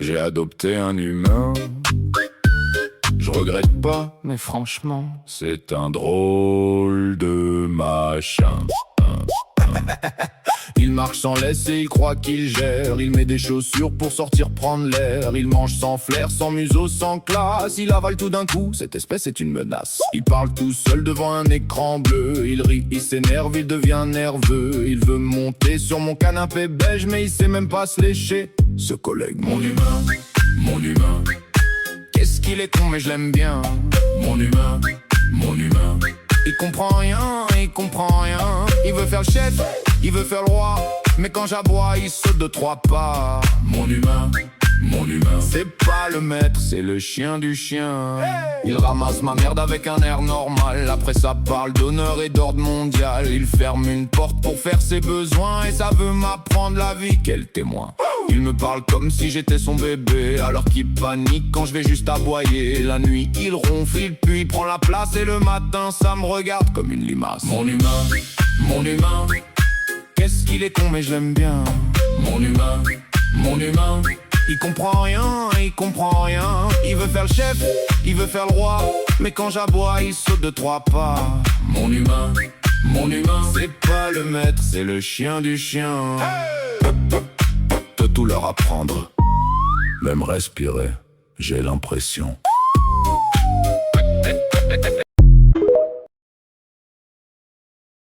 J'ai adopté un humain. Je regrette pas, mais franchement, c'est un drôle de machin. Il marche sans laisse et il croit qu'il gère. Il met des chaussures pour sortir prendre l'air. Il mange sans flair, sans museau, sans classe. Il avale tout d'un coup, cette espèce est une menace. Il parle tout seul devant un écran bleu. Il rit, il s'énerve, il devient nerveux. Il veut monter sur mon canapé beige, mais il sait même pas se lécher. Ce collègue, mon humain. Qu'est-ce qu'il est con, mais je l'aime bien. Mon humain. Il comprend rien. Il veut faire le chef, il veut faire le roi. Mais quand j'aboie, il saute de 3 pas. Mon humain. C'est pas le maître, c'est le chien du chien. Il ramasse ma merde avec un air normal. Après ça parle d'honneur et d'ordre mondial. Il ferme une porte pour faire ses besoins. Et ça veut m'apprendre la vie, quel témoin. Il me parle comme si j'étais son bébé, alors qu'il panique quand je vais juste aboyer. La nuit il ronfle, il pue, il prend la place. Et le matin ça me regarde comme une limace. Mon humain. Qu'est-ce qu'il est con mais je l'aime bien. Mon humain. Il comprend rien. Il veut faire le chef, il veut faire le roi. Mais quand j'aboie, il saute de 3 pas. Mon humain. C'est pas le maître, c'est le chien du chien. De tout leur apprendre, même respirer, j'ai l'impression.